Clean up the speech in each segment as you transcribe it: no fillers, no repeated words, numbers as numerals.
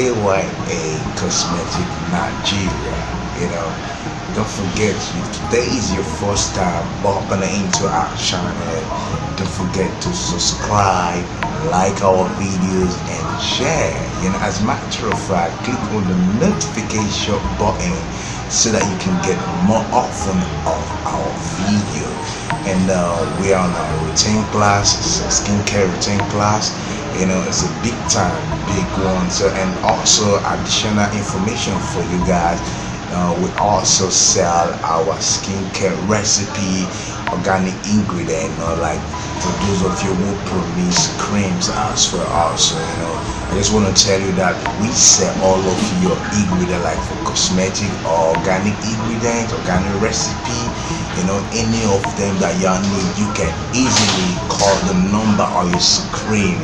AYA Cosmetic Nigeria. You know, don't forget, if today is your first time bumping into our channel, don't forget to subscribe, like our videos, and share. As a matter of fact, click on the notification button so that you can get more often of our video. And we are on our routine class, it's a skincare routine class. It's a big time, big one. So, and also additional information for you guys. We also sell our skincare recipe, organic ingredient, like for those of you who produce creams as well. Also, I just want to tell you that we sell all of your ingredient, like for cosmetic or organic ingredient, organic recipe. Any of them that you need, you can easily call the number on your screen.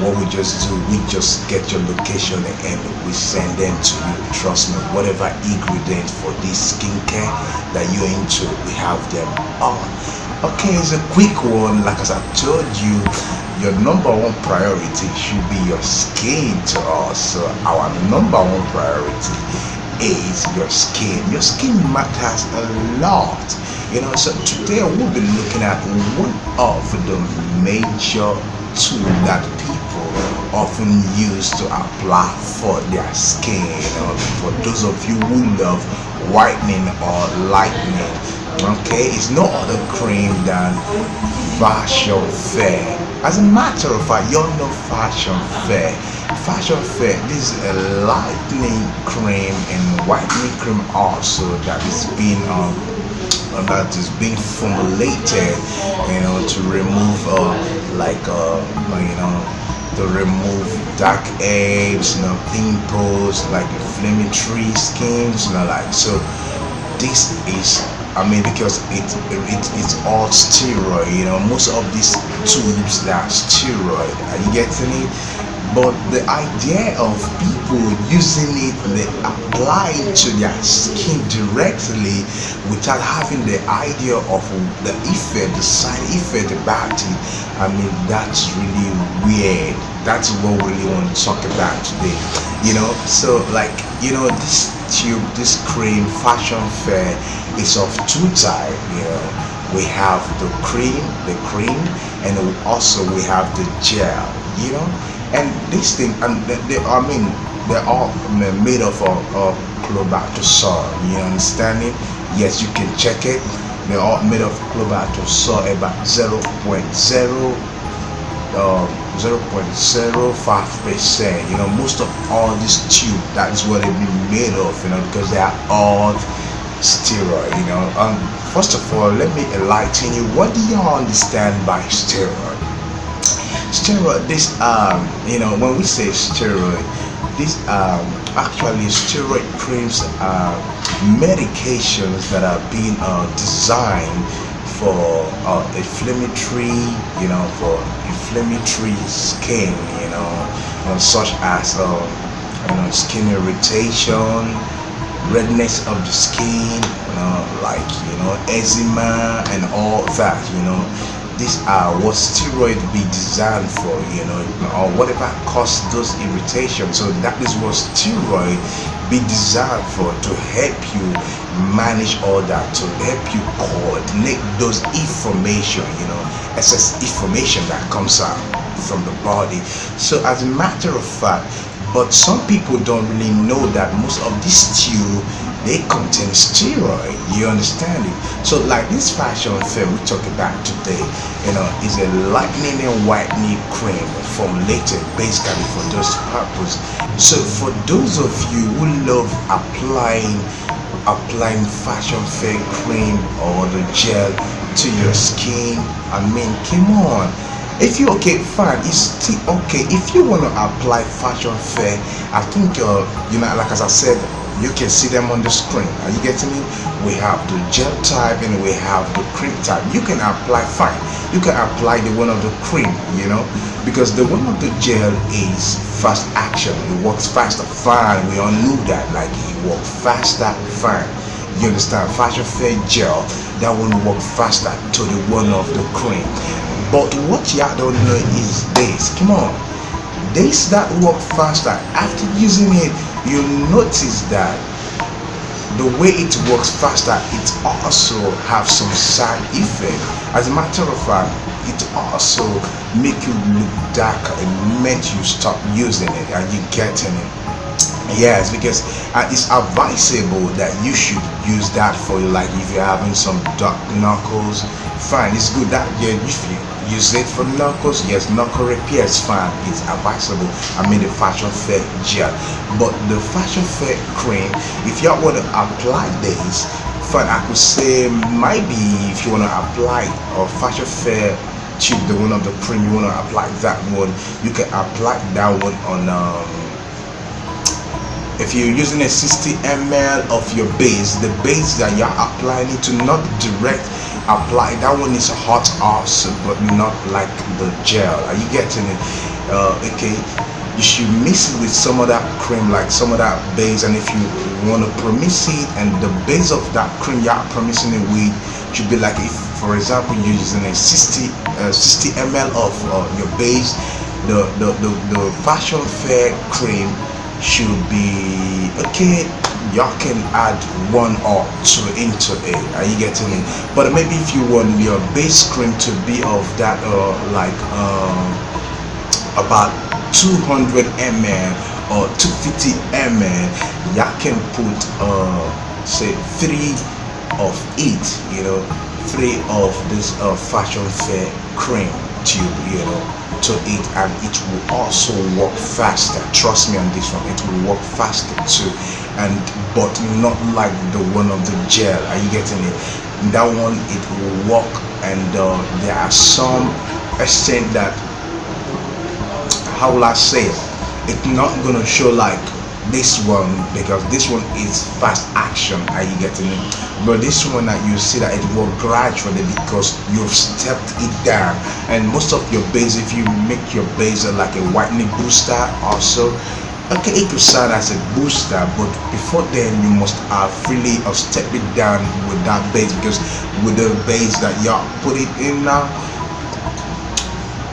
What we just do, we just get your location and we send them to you. Trust me, whatever ingredient for this skincare that you're into, we have them all. Okay, it's a quick one. Like as I told you, your number one priority should be your skin to us. So our number one priority is your skin. Your skin matters a lot. So today we'll be looking at one of the major tools that people often use to apply for their skin. For those of you who love whitening or lightening, okay, it's no other cream than Fashion Fair. As a matter of fact, you all know Fashion Fair. Fashion Fair, this is a lightening cream and whitening cream also that is being formulated, to remove to remove dark eggs, pimples, like inflammatory skins, like so. This is, because it's all steroid. Most of these tubes that are steroid. Are you getting it? But the idea of people using it, they apply it to their skin directly without having the idea of the effect, the side effect about it. That's really weird. That's what we really want to talk about today. So this tube, this cream, Fashion Fair, is of two types. We have the cream, and we have the gel. And this thing, and they're all made of clobetasol. You understand it? Yes, you can check it. They're all made of clobetasol, about 0.05%. Most of all this tube, that is what they've been made of. Because they are all steroid. First of all, let me enlighten you. What do you understand by steroid? Steroid, this when we say steroid, this actually steroid creams are medications that are being designed for inflammatory skin, such as skin irritation, redness of the skin, eczema and all that. These are what steroid be designed for, or whatever causes those irritations. So that is what steroid be designed for, to help you manage all that, to help you coordinate those information, excess information that comes out from the body. So as a matter of fact, but some people don't really know that most of these tube, they contain steroid. You understand it? So like this Fashion Fair we talk about today, is a lightening and whitening cream formulated basically for those purposes. So for those of you who love applying Fashion Fair cream or the gel to your skin, come on. If you okay, fine, it's still okay. If you want to apply Fashion Fair, I think like as I said, you can see them on the screen. Are you getting me? We have the gel type and we have the cream type. You can apply fine. You can apply the one of the cream, because the one of the gel is fast action. It works faster, fine. We all knew that. Like it works faster, fine. You understand? Fashion Fair gel, that one work faster to the one of the cream. But what y'all don't know is this. Come on. Days that work faster, after using it, you notice that the way it works faster, it also have some side effect. As a matter of fact, it also make you look darker. It make you stop using it and you getting it. Yes, because it's advisable that you should use that for, like, if you're having some dark knuckles, fine, it's good that, yeah, if you use it for knuckles, yes, knuckle repair is fine, it's advisable. I mean the fashion fair gel, but the fashion fair cream, if you want to apply this, fine, I could say maybe if you want to apply a fashion fair tube, the one of the cream, you want to apply that one, you can apply that one on if you're using a 60 ml of your base, the base that you're applying it to, not direct apply, that one is hot also, but not like the gel. Are you getting it? Okay, you should mix it with some of that cream, like some of that base, and if you want to promix it, and the base of that cream you're promixing it with should be like, if for example you're using a 60 ml of your base, the fashion fair cream should be okay. Y'all can add one or two into it. Are you getting it? But maybe if you want your base cream to be of that about 200 ml or 250 ml, y'all can put say 3 of it, three of this fashion fair cream tube, to it, and it will also work faster. Trust me on this one, it will work faster too, and but not like the one of the gel. Are you getting it? That one, it will work, and there are some extent that, how will I say it, it's not gonna show like this one, because this one is fast action. Are you getting it? But this one, that you see that it will gradually, because you've stepped it down. And most of your base, if you make your base like a whitening booster also, okay, it will serve as a booster, but before then you must really step it down with that base, because with the base that you put it in now,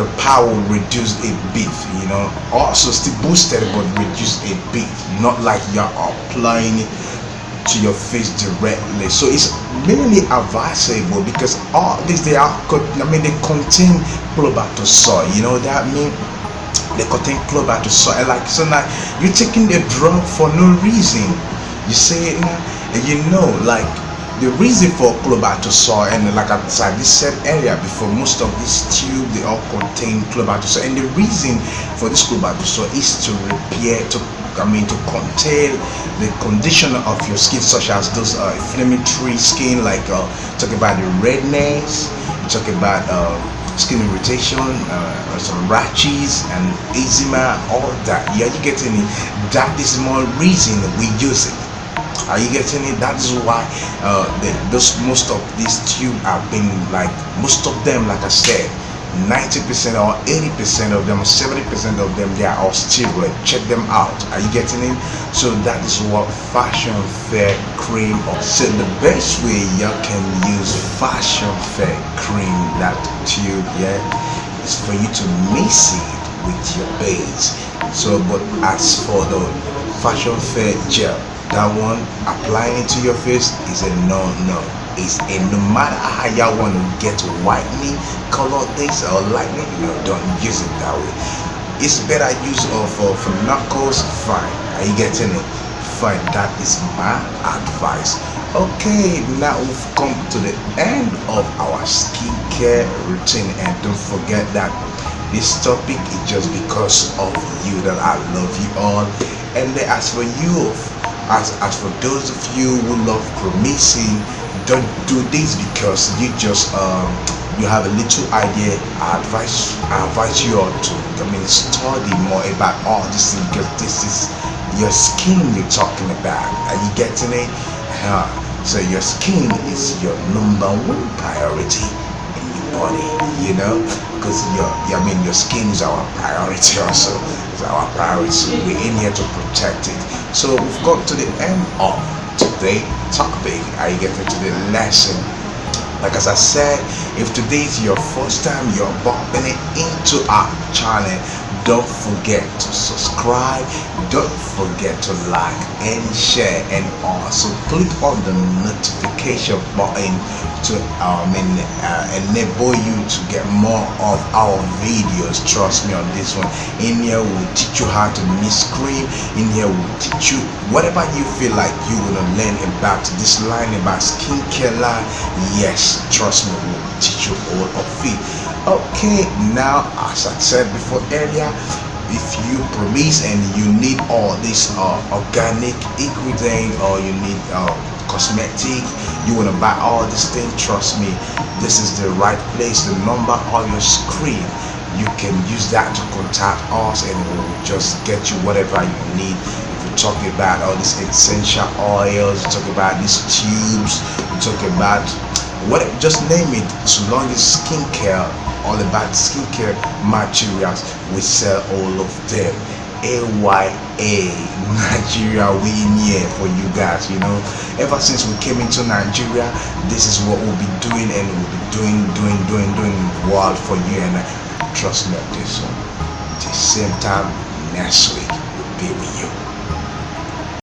the power will reduce a bit, also still boosted, but reduce a bit, not like you're applying it to your face directly. So it's mainly advisable, because all these, they contain clobetasol, that mean they contain clobetasol, and like, so now you're taking a drug for no reason, you say it now, and like the reason for clobetasol, and like I said earlier before, most of these tubes, they all contain clobetasol, and the reason for this clobetasol is to repair, to contain the condition of your skin, such as those inflammatory skin, like talk about the redness, talk about skin irritation, some rashes and eczema, all that. Yeah, you getting it? That is more reason we use it. Are you getting it? That is why most of these tubes have been, like, most of them, like I said, 90% or 80% of them, 70% of them, they are all steroid. Check them out. Are you getting it? So that is what fashion fair cream. So the best way you can use fashion fair cream, that tube, yeah, is for you to mix it with your base. So, but as for the fashion fair gel, that one, applying it to your face is a no. It's a no matter how y'all want to get whitening, color this or lightning, don't use it that way. It's better use for knuckles, fine. Are you getting it? Fine, that is my advice. Okay, now we've come to the end of our skincare routine, and don't forget that this topic is just because of you, that I love you all. And then as for you, as for those of you who love promixing, don't do this because you just you have a little idea. I advise you all to study more about all this thing, because this is your skin you're talking about. Are you getting it? So your skin is your #1 priority in your body, because your skin is our priority also. It's our priority. We're in here to protect it. So we've got to the end of today's topic. Are you getting to the lesson? Like as I said, if today is your first time you're bumping it into our channel, Don't forget to subscribe. Don't forget to like and share, and also click on the notification button to enable you to get more of our videos. Trust me on this one. In here we'll teach you how to mix cream. In here we'll teach you whatever you feel like you want to learn about this line, about skincare line. Yes, trust me, we'll teach you all of it. Okay, now as I said before earlier, if you promise and you need all this organic ingredient, or you need cosmetic, you want to buy all this thing, trust me, this is the right place. The number on your screen, you can use that to contact us, and we will just get you whatever you need. If you talk about all these essential oils, you talk about these tubes, you talk about what, just name it, so long as skincare, all about skincare materials, we sell all of them. AYA Nigeria, we in here for you guys. Ever since we came into Nigeria, this is what we'll be doing, and we'll be doing world for you. And trust me on this one, the same time next week we'll be with you.